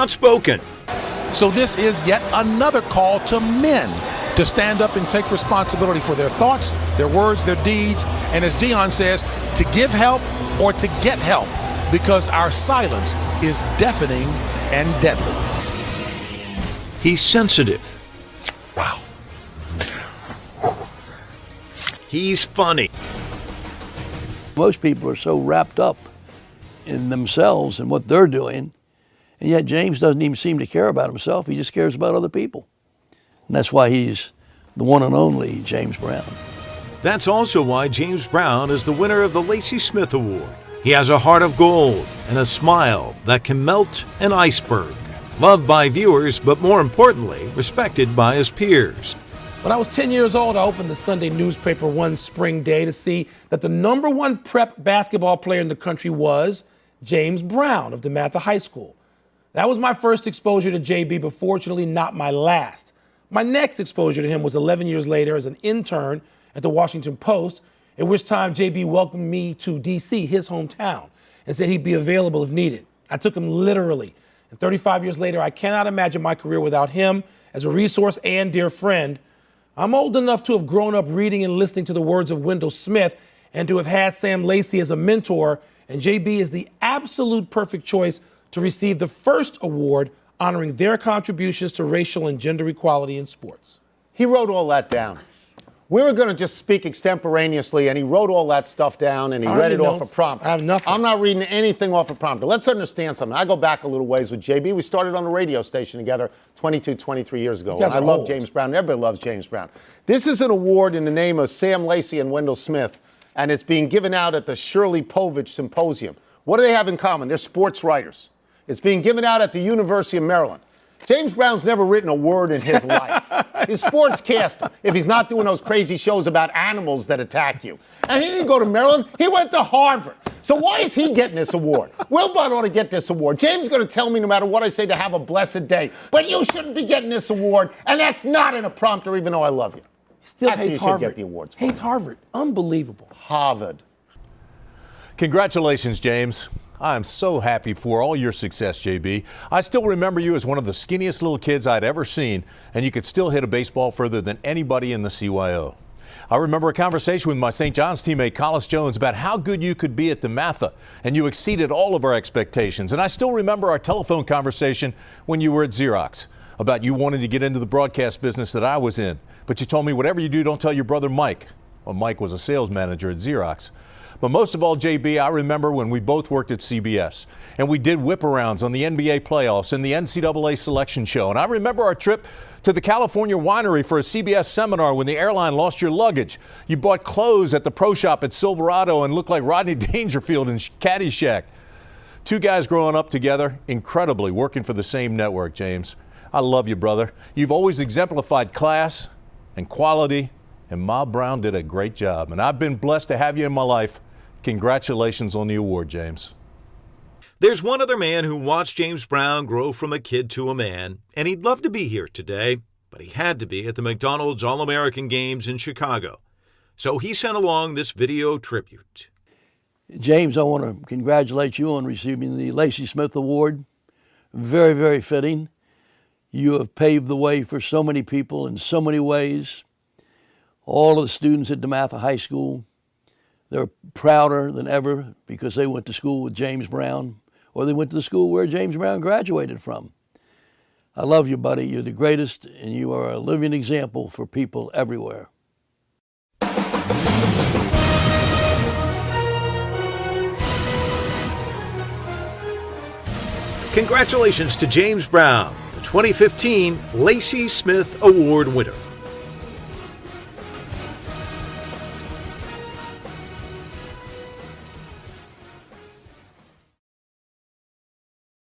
outspoken. So this is yet another call to men to stand up and take responsibility for their thoughts, their words, their deeds, and as Dion says, to give help or to get help, because our silence is deafening and deadly. He's sensitive. Wow. He's funny. Most people are so wrapped up in themselves and what they're doing, and yet James doesn't even seem to care about himself. He just cares about other people. And that's why he's the one and only James Brown. That's also why James Brown is the winner of the Lacy-Smith Award. He has a heart of gold and a smile that can melt an iceberg. Loved by viewers, but more importantly, respected by his peers. When I was 10 years old, I opened the Sunday newspaper one spring day to see that the #1 prep basketball player in the country was James Brown of DeMatha High School. That was my first exposure to JB, but fortunately not my last. My next exposure to him was 11 years later as an intern at the Washington Post, at which time JB welcomed me to D.C., his hometown, and said he'd be available if needed. I took him literally. And 35 years later, I cannot imagine my career without him as a resource and dear friend. I'm old enough to have grown up reading and listening to the words of Wendell Smith and to have had Sam Lacey as a mentor, and JB is the absolute perfect choice to receive the first award honoring their contributions to racial and gender equality in sports. He wrote all that down. We were going to just speak extemporaneously, and he wrote all that stuff down, and he read it off a prompter. I have nothing. I'm not reading anything off a prompter. Let's understand something. I go back a little ways with JB. We started on the radio station together 22, 23 years ago. I love James Brown. Everybody loves James Brown. This is an award in the name of Sam Lacey and Wendell Smith, and it's being given out at the Shirley Povich Symposium. What do they have in common? They're sports writers. It's being given out at the University of Maryland. James Brown's never written a word in his life. He's a sportscaster, if he's not doing those crazy shows about animals that attack you. And he didn't go to Merrill. He went to Harvard. So why is he getting this award? Wilbon ought to get this award. James is going to tell me no matter what I say to have a blessed day. But you shouldn't be getting this award, and that's not in a prompter, even though I love you. Still Actually, hates you should Harvard. get the awards for Hates it. Harvard. Unbelievable. Harvard. Congratulations, James. I am so happy for all your success, JB. I still remember you as one of the skinniest little kids I'd ever seen, and you could still hit a baseball further than anybody in the CYO. I remember a conversation with my St. John's teammate, Collis Jones, about how good you could be at DeMatha, and you exceeded all of our expectations. And I still remember our telephone conversation when you were at Xerox about you wanting to get into the broadcast business that I was in. But you told me, whatever you do, don't tell your brother Mike. Well, Mike was a sales manager at Xerox. But most of all, JB, I remember when we both worked at CBS and we did whip-arounds on the NBA playoffs and the NCAA selection show. And I remember our trip to the California winery for a CBS seminar when the airline lost your luggage. You bought clothes at the pro shop at Silverado and looked like Rodney Dangerfield in Caddyshack. Two guys growing up together, incredibly working for the same network, James. I love you, brother. You've always exemplified class and quality, and Ma Brown did a great job. And I've been blessed to have you in my life. Congratulations on the award, James. There's one other man who watched James Brown grow from a kid to a man, and he'd love to be here today, but he had to be at the McDonald's All-American Games in Chicago. So he sent along this video tribute. James, I want to congratulate you on receiving the Lacy-Smith Award. Very, very fitting. You have paved the way for so many people in so many ways. All of the students at DeMatha High School, they're prouder than ever because they went to school with James Brown, or they went to the school where James Brown graduated from. I love you, buddy. You're the greatest, and you are a living example for people everywhere. Congratulations to James Brown, the 2015 Lacy-Smith Award winner.